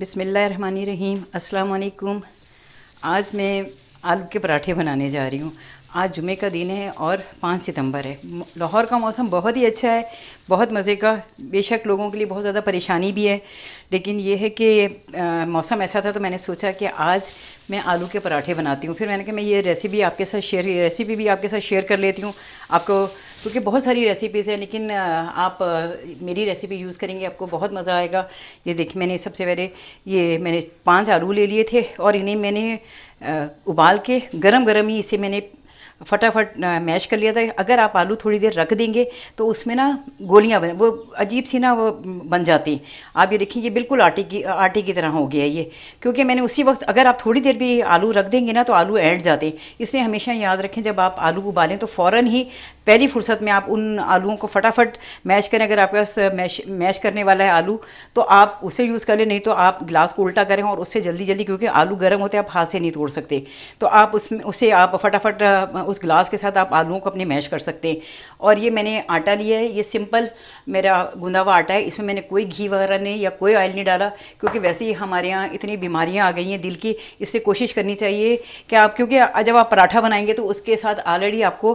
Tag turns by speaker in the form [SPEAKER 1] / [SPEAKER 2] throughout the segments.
[SPEAKER 1] बिस्मिल्लाहिर्रहमानिर्रहीम, अस्सलाम वालेकुम। आज मैं आलू के पराठे बनाने जा रही हूँ। आज जुमे का दिन है और 5 सितंबर है। लाहौर का मौसम बहुत ही अच्छा है, बहुत मज़े का। बेशक लोगों के लिए बहुत ज़्यादा परेशानी भी है, लेकिन ये है कि मौसम ऐसा था तो मैंने सोचा कि आज मैं आलू के पराठे बनाती हूँ। फिर मैंने कहा मैं ये रेसिपी भी आपके साथ शेयर कर लेती हूँ आपको, क्योंकि बहुत सारी रेसिपीज़ हैं, लेकिन आप मेरी रेसिपी यूज़ करेंगे आपको बहुत मज़ा आएगा। ये देखिए, मैंने सबसे पहले ये मैंने 5 आलू ले लिए थे और इन्हें मैंने उबाल के गरम गरम ही इसे मैंने फटाफट मैश कर लिया था। अगर आप आलू थोड़ी देर रख देंगे तो उसमें ना गोलियां बन, वो अजीब सी ना वो बन जाती हैं। आप ये देखिए, ये बिल्कुल आटे की तरह हो गया ये, क्योंकि मैंने उसी वक्त, अगर आप थोड़ी देर भी आलू रख देंगे ना तो आलू ऐंठ जाते हैं। इसलिए हमेशा याद रखें, जब आप आलू उबालें तो फ़ौरन ही पहली फुर्सत में आप उन आलूओं को फटाफट मैश करें। अगर आपके पास मैश करने वाला है आलू तो आप उसे यूज़ कर लें, नहीं तो आप गिलास को उल्टा करें और उससे जल्दी जल्दी, क्योंकि आलू गर्म होते हैं, आप हाथ से नहीं तोड़ सकते, तो आप उसे आप फटाफट उस गिलास के साथ आप आलूओं को अपने मैश कर सकते हैं। और ये मैंने आटा लिया है, ये सिंपल मेरा गूंदा हुआ आटा है। इसमें मैंने कोई घी वगैरह नहीं या कोई ऑयल नहीं डाला, क्योंकि वैसे ही हमारे यहाँ इतनी बीमारियाँ आ गई हैं दिल की। इससे कोशिश करनी चाहिए कि आप, क्योंकि जब आप पराठा बनाएंगे तो उसके साथ ऑलरेडी आपको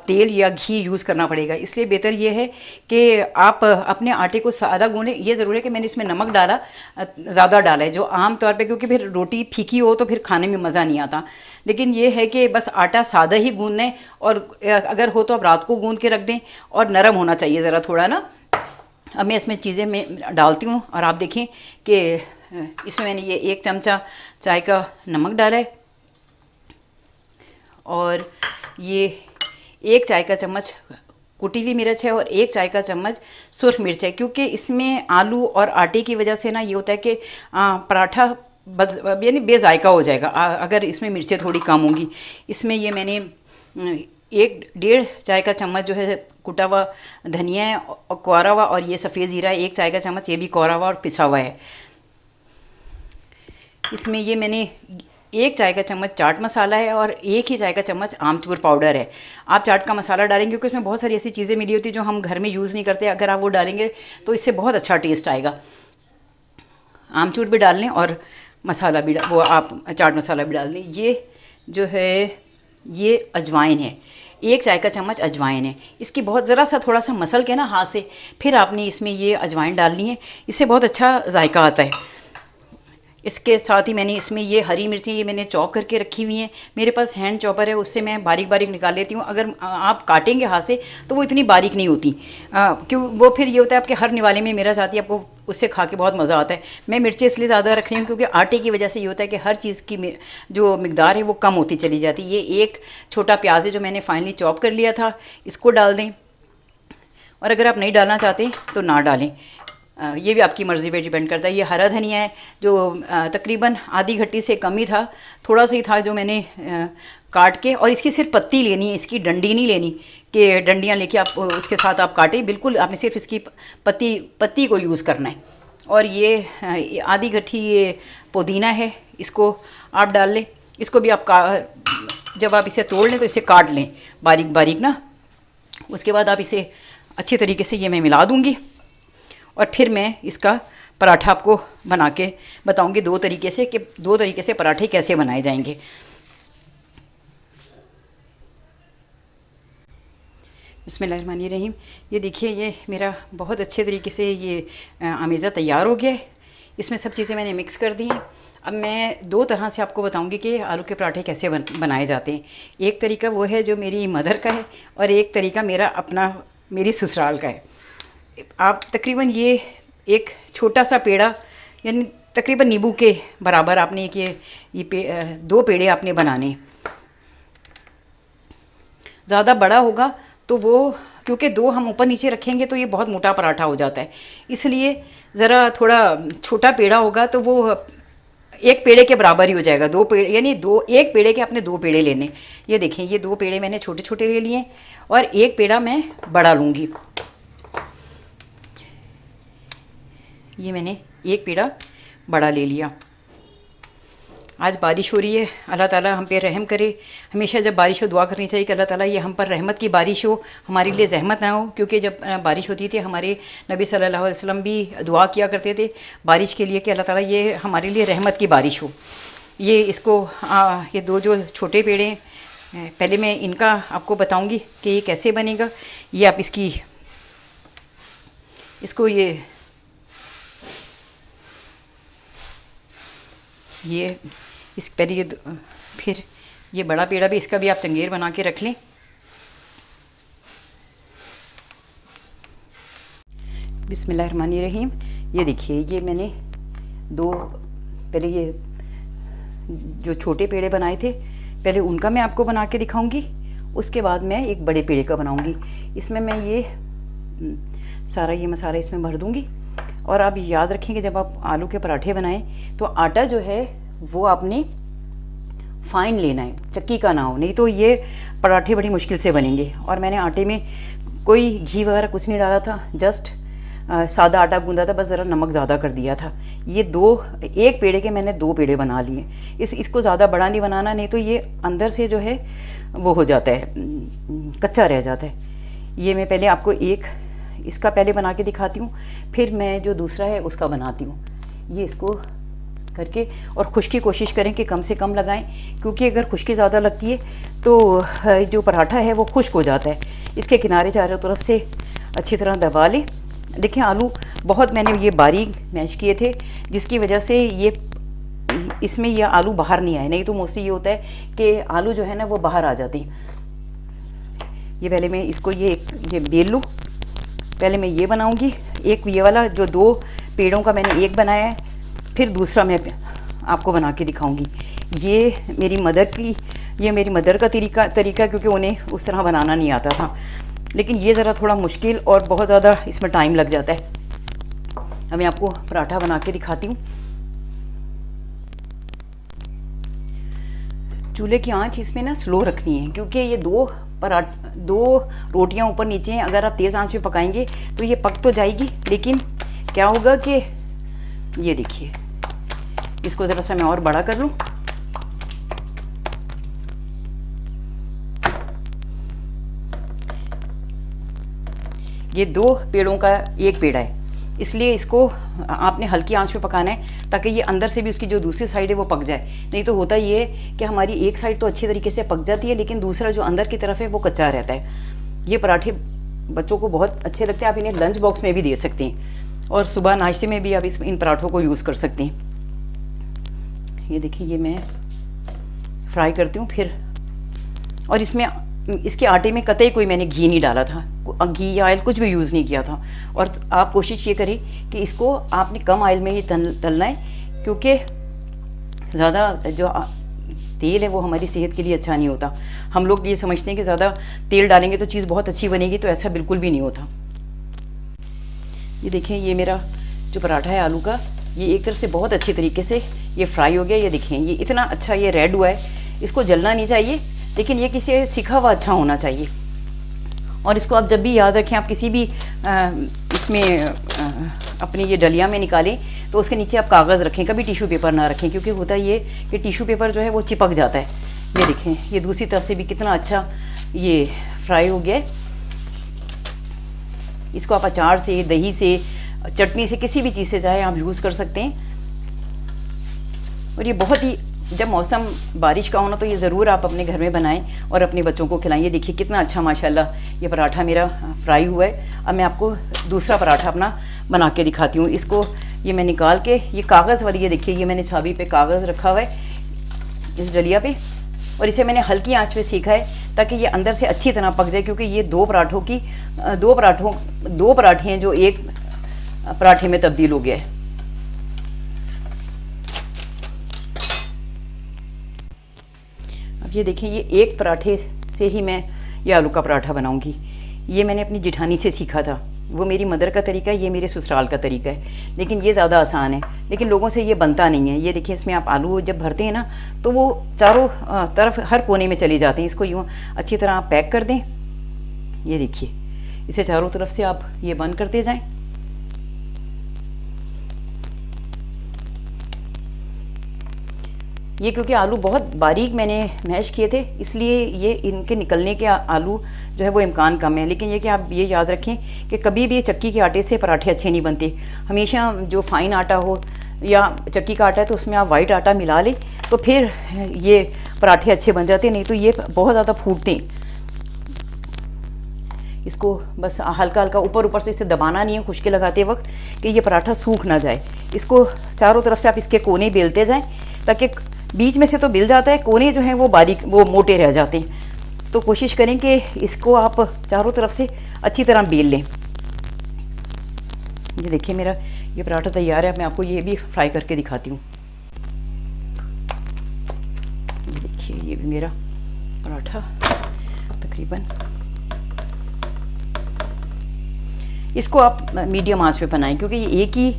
[SPEAKER 1] तेल या घी यूज़ करना पड़ेगा। इसलिए बेहतर ये है कि आप अपने आटे को सादा गूंदें। ये ज़रूर है कि मैंने इसमें नमक डाला, ज़्यादा डाला है जो आम तौर पे, क्योंकि फिर रोटी फीकी हो तो फिर खाने में मज़ा नहीं आता। लेकिन ये है कि बस आटा सादा ही गूंद लें, और अगर हो तो आप रात को गूंद के रख दें, और नरम होना चाहिए ज़रा थोड़ा ना। अब मैं इसमें चीज़ें मैं डालती हूँ, और आप देखें कि इसमें मैंने ये 1 चमचा चाय का नमक डाला है, और ये 1 चाय का चम्मच कुटी हुई मिर्च है, और 1 चाय का चम्मच सुर्ख मिर्च है। क्योंकि इसमें आलू और आटे की वजह से ना ये होता है कि पराठा यानी बेजायका हो जाएगा अगर इसमें मिर्चें थोड़ी कम होंगी। इसमें ये मैंने 1 डेढ़ चाय का चम्मच जो है कुटा हुआ धनिया है और कोरा हुआ, और ये सफ़ेद ज़ीरा है 1 चाय का चम्मच, ये भी कोरा हुआ और पिसा हुआ है। इसमें ये मैंने 1 चाय का चम्मच चाट मसाला है, और 1 ही चाय का चम्मच आमचूर पाउडर है। आप चाट का मसाला डालेंगे क्योंकि उसमें बहुत सारी ऐसी चीज़ें मिली होती हैं जो हम घर में यूज़ नहीं करते। अगर आप वो डालेंगे तो इससे बहुत अच्छा टेस्ट आएगा। आमचूर भी डाल लें और मसाला भी वो आप चाट मसाला भी डाल दें। ये जो है ये अजवाइन है, 1 चाय का चम्मच अजवाइन है। इसकी बहुत ज़रा सा थोड़ा सा मसल के ना हाथ से, फिर आपने इसमें ये अजवाइन डालनी है, इससे बहुत अच्छा जायका आता है। इसके साथ ही मैंने इसमें ये हरी मिर्ची, ये मैंने चॉप करके रखी हुई हैं। मेरे पास हैंड चॉपर है, उससे मैं बारीक बारीक निकाल लेती हूँ। अगर आप काटेंगे हाथ से तो वो इतनी बारीक नहीं होती, क्यों वो फिर ये होता है आपके हर निवाले में मिर्च आती है, आपको उससे खा के बहुत मज़ा आता है। मैं मिर्ची इसलिए ज़्यादा रख रही हूँ क्योंकि आटे की वजह से ये होता है कि हर चीज़ की जो मिकदार है वो कम होती चली जाती है। ये 1 छोटा प्याज है जो मैंने फाइनली चॉप कर लिया था, इसको डाल दें, और अगर आप नहीं डालना चाहते तो ना डालें, ये भी आपकी मर्ज़ी पे डिपेंड करता है। ये हरा धनिया है जो तकरीबन आधी घट्टी से कम ही था, थोड़ा सा ही था, जो मैंने काट के, और इसकी सिर्फ पत्ती लेनी है, इसकी डंडी नहीं लेनी कि डंडियाँ लेके आप उसके साथ आप काटें, बिल्कुल आपने सिर्फ इसकी पत्ती को यूज़ करना है। और ये आधी घट्टी ये पुदीना है, इसको आप डाल लें। इसको भी आप जब आप इसे तोड़ लें तो इसे काट लें बारीक बारीक ना। उसके बाद आप इसे अच्छी तरीके से ये मैं मिला दूँगी, और फिर मैं इसका पराठा आपको बना के बताऊंगी 2 तरीके से, कि 2 तरीके से पराठे कैसे बनाए जाएंगे। बिस्मिल्लाहिर्रहमानिर्रहीम। ये देखिए, ये मेरा बहुत अच्छे तरीके से ये अमेज़ा तैयार हो गया है। इसमें सब चीज़ें मैंने मिक्स कर दी हैं। अब मैं 2 तरह से आपको बताऊंगी कि आलू के पराठे कैसे बनाए जाते हैं। एक तरीका वो है जो मेरी मदर का है, और एक तरीका मेरी ससुराल का है। आप तकरीबन ये एक छोटा सा पेड़ा, यानी तकरीबन नींबू के बराबर आपने ये 2 पेड़े आपने बनाने। ज़्यादा बड़ा होगा तो वो, क्योंकि 2 हम ऊपर नीचे रखेंगे तो ये बहुत मोटा पराठा हो जाता है, इसलिए ज़रा थोड़ा छोटा पेड़ा होगा तो वो 1 पेड़े के बराबर ही हो जाएगा। 2 पेड़े यानी 1 पेड़े के आपने 2 पेड़े लेने। ये देखें, ये 2 पेड़े मैंने छोटे छोटे ले लिए, और 1 पेड़ा मैं बड़ा लूँगी। ये मैंने 1 पेड़ा बड़ा ले लिया। आज बारिश हो रही है, अल्लाह ताला हम पे रहम करे। हमेशा जब बारिश हो दुआ करनी चाहिए कि अल्लाह ताला ये हम पर रहमत की बारिश हो, हमारे लिए ज़हमत ना हो। क्योंकि जब बारिश होती थी हमारे नबी सल्लल्लाहु अलैहि वसल्लम भी दुआ किया करते थे बारिश के लिए कि अल्लाह ताला ये हमारे लिए रहमत की बारिश हो। ये इसको ये दो जो छोटे पेड़ हैं, पहले मैं इनका आपको बताऊँगी कि ये कैसे बनेगा। ये आप इसको ये इस पहले फिर ये बड़ा पेड़ा भी, इसका भी आप चंगेर बना के रख लें। बिस्मिल्लाहिर्रहमानिर्रहीम। ये देखिए, ये मैंने दो पहले ये जो छोटे पेड़े बनाए थे, पहले उनका मैं आपको बना के दिखाऊंगी, उसके बाद मैं एक बड़े पेड़े का बनाऊंगी। इसमें मैं ये सारा ये मसाला इसमें भर दूंगी। और आप याद रखें कि जब आप आलू के पराठे बनाएं तो आटा जो है वो आपने फाइन लेना है, चक्की का ना हो, नहीं तो ये पराठे बड़ी मुश्किल से बनेंगे। और मैंने आटे में कोई घी वगैरह कुछ नहीं डाला था, जस्ट सादा आटा गूंदा था, बस ज़रा नमक ज़्यादा कर दिया था। ये एक पेड़े के मैंने 2 पेड़े बना लिए। इसको ज़्यादा बड़ा नहीं बनाना, नहीं तो ये अंदर से जो है वो हो जाता है, कच्चा रह जाता है। ये मैं पहले आपको इसका पहले बना के दिखाती हूँ, फिर मैं जो दूसरा है उसका बनाती हूँ। ये इसको करके और खुश्की कोशिश करें कि कम से कम लगाएं, क्योंकि अगर खुश्की ज़्यादा लगती है तो जो पराठा है वो खुश्क हो जाता है। इसके किनारे चारों तरफ से अच्छी तरह दबा लें। देखिए, आलू बहुत मैंने ये बारीक मैश किए थे, जिसकी वजह से इसमें ये आलू बाहर नहीं आए। नहीं तो मोस्टली ये होता है कि आलू जो है ना वो बाहर आ जाते हैं। ये पहले मैं इसको ये बेल लूँ। पहले मैं ये बनाऊंगी, एक ये वाला जो 2 पेड़ों का मैंने एक बनाया है, फिर दूसरा मैं आपको बना के दिखाऊंगी। ये मेरी मदर का तरीका क्योंकि उन्हें उस तरह बनाना नहीं आता था, लेकिन ये ज़रा थोड़ा मुश्किल और बहुत ज़्यादा इसमें टाइम लग जाता है। अब मैं आपको पराठा बना के दिखाती हूँ। चूल्हे की आंच इसमें ना स्लो रखनी है, क्योंकि ये 2 रोटियां ऊपर नीचे हैं। अगर आप तेज़ आंच में पकाएंगे तो ये पक तो जाएगी, लेकिन क्या होगा कि ये देखिए, इसको ज़रा सा मैं और बड़ा कर लूँ। ये 2 पेड़ों का एक पेड़ा है, इसलिए इसको आपने हल्की आंच पे पकाना है, ताकि ये अंदर से भी उसकी जो दूसरी साइड है वो पक जाए। नहीं तो होता ये है कि हमारी एक साइड तो अच्छी तरीके से पक जाती है, लेकिन दूसरा जो अंदर की तरफ है वो कच्चा रहता है। ये पराठे बच्चों को बहुत अच्छे लगते हैं। आप इन्हें लंच बॉक्स में भी दे सकते हैं और सुबह नाश्ते में भी आप इन पराठों को यूज़ कर सकते हैं। ये देखिए, ये मैं फ्राई करती हूँ फिर। और इसके आटे में कतई कोई मैंने घी नहीं डाला था, घी या ऑयल कुछ भी यूज़ नहीं किया था। और आप कोशिश ये करें कि इसको आपने कम ऑयल में ही तलना है, क्योंकि ज़्यादा जो तेल है वो हमारी सेहत के लिए अच्छा नहीं होता। हम लोग ये समझते हैं कि ज़्यादा तेल डालेंगे तो चीज़ बहुत अच्छी बनेगी, तो ऐसा बिल्कुल भी नहीं होता। ये देखें, ये मेरा जो पराठा है आलू का, ये एक तरफ से बहुत अच्छी तरीके से ये फ्राई हो गया। ये देखें, ये इतना अच्छा ये रेड हुआ है। इसको जलना नहीं चाहिए, लेकिन ये किसी सिखा हुआ अच्छा होना चाहिए। और इसको आप जब भी याद रखें, आप किसी भी इसमें अपनी ये डलिया में निकालें तो उसके नीचे आप कागज़ रखें, कभी टिश्यू पेपर ना रखें, क्योंकि होता ये कि टिश्यू पेपर जो है वो चिपक जाता है। ये देखें, ये दूसरी तरफ से भी कितना अच्छा ये फ्राई हो गया है। इसको आप अचार से, दही से, चटनी से, किसी भी चीज़ से चाहे आप यूज़ कर सकते हैं। और ये बहुत ही, जब मौसम बारिश का होना तो ये ज़रूर आप अपने घर में बनाएं और अपने बच्चों को खिलाएं। ये देखिए कितना अच्छा माशाल्लाह ये पराठा मेरा फ्राई हुआ है। अब मैं आपको दूसरा पराठा अपना बना के दिखाती हूँ। इसको ये मैं निकाल के, ये कागज़ वाली, ये देखिए, ये मैंने छाबी पे कागज़ रखा हुआ है इस डलिया पे, और इसे मैंने हल्की आंच पे सेका है ताकि ये अंदर से अच्छी तरह पक जाए, क्योंकि ये 2 पराठे हैं जो एक पराठे में तब्दील हो गया है। ये देखें, ये एक पराठे से ही मैं ये आलू का पराठा बनाऊंगी। ये मैंने अपनी जिठानी से सीखा था, वो मेरी मदर का तरीका है, ये मेरे ससुराल का तरीका है, लेकिन ये ज़्यादा आसान है, लेकिन लोगों से ये बनता नहीं है। ये देखिए, इसमें आप आलू जब भरते हैं ना तो वो चारों तरफ हर कोने में चले जाते हैं। इसको यूँ अच्छी तरह आप पैक कर दें। ये देखिए, इसे चारों तरफ से आप ये बंद करते जाएं। ये क्योंकि आलू बहुत बारीक मैंने मैश किए थे, इसलिए ये इनके निकलने के आलू जो है वो इम्कान कम है। लेकिन ये कि आप ये याद रखें कि कभी भी चक्की के आटे से पराठे अच्छे नहीं बनते। हमेशा जो फाइन आटा हो या चक्की का आटा है तो उसमें आप वाइट आटा मिला लें, तो फिर ये पराठे अच्छे बन जाते हैं, नहीं तो ये बहुत ज़्यादा फूटते हैं। इसको बस हल्का हल्का ऊपर ऊपर से इसे दबाना नहीं है खुश्के लगाते वक्त, कि ये पराठा सूख ना जाए। इसको चारों तरफ से आप इसके कोने बेलते जाएं, ताकि बीच में से तो बिल जाता है, कोने जो हैं वो बारीक वो मोटे रह जाते हैं। तो कोशिश करें कि इसको आप चारों तरफ से अच्छी तरह बेल लें। ये देखिए मेरा ये पराठा तैयार है। मैं आपको ये भी फ्राई करके दिखाती हूँ। ये देखिए ये भी मेरा पराठा तकरीबन, इसको आप मीडियम आंच पे बनाएं, क्योंकि ये एक ही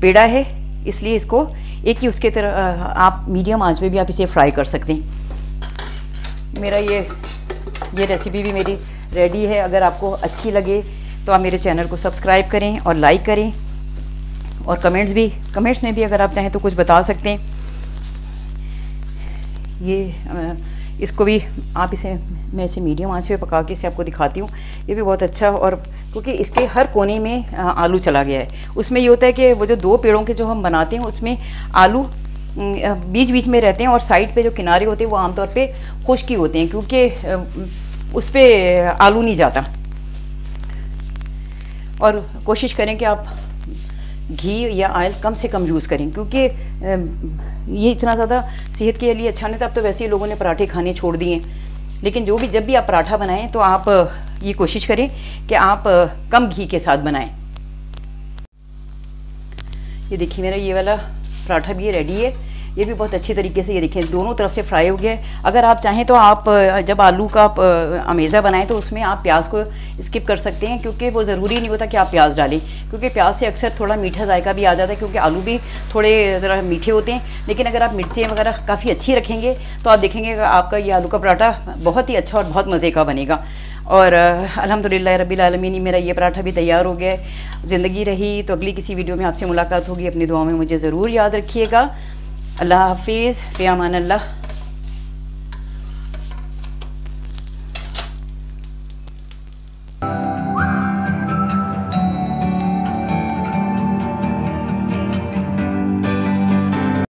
[SPEAKER 1] पेड़ा है, इसलिए इसको एक ही उसके तरह आप मीडियम आंच पे भी आप इसे फ्राई कर सकते हैं। मेरा ये रेसिपी भी मेरी रेडी है। अगर आपको अच्छी लगे तो आप मेरे चैनल को सब्सक्राइब करें और लाइक करें, और कमेंट्स में भी अगर आप चाहें तो कुछ बता सकते हैं। इसको भी आप मैं इसे मीडियम आंच पे पका के इसे आपको दिखाती हूँ। ये भी बहुत अच्छा, और क्योंकि इसके हर कोने में आलू चला गया है। उसमें ये होता है कि वो जो 2 पेड़ों के जो हम बनाते हैं उसमें आलू बीच बीच में रहते हैं, और साइड पे जो किनारे होते हैं वो आमतौर पे खुश्की होते हैं, क्योंकि उस पर आलू नहीं जाता। और कोशिश करें कि आप घी या ऑयल कम से कम यूज़ करें, क्योंकि ये इतना ज़्यादा सेहत के लिए अच्छा नहीं था। अब तो वैसे ही लोगों ने पराठे खाने छोड़ दिए हैं। लेकिन जब भी आप पराठा बनाएं तो आप ये कोशिश करें कि आप कम घी के साथ बनाएं। ये देखिए मेरा ये वाला पराठा भी रेडी है। ये भी बहुत अच्छी तरीके से, ये देखिए दोनों तरफ से फ्राई हो गया है। अगर आप चाहें तो आप जब आलू का अमेज़ा बनाएं तो उसमें आप प्याज को स्किप कर सकते हैं, क्योंकि वो ज़रूरी नहीं होता कि आप प्याज डालें, क्योंकि प्याज से अक्सर थोड़ा मीठा जायका भी आ जाता है, क्योंकि आलू भी थोड़े ज़रा मीठे होते हैं। लेकिन अगर आप मिर्चें वगैरह काफ़ी अच्छी रखेंगे तो आप देखेंगे आपका ये आलू का पराठा बहुत ही अच्छा और बहुत मज़े का बनेगा। और अल्हम्दुलिल्लाह रब्बिल आलमीन मेरा ये पराठा भी तैयार हो गया है। ज़िंदगी रही तो अगली किसी वीडियो में आपसे मुलाकात होगी। अपनी दुआओं में मुझे ज़रूर याद रखिएगा। अल्लाह हाफिज़, फ़ी अमान अल्लाह।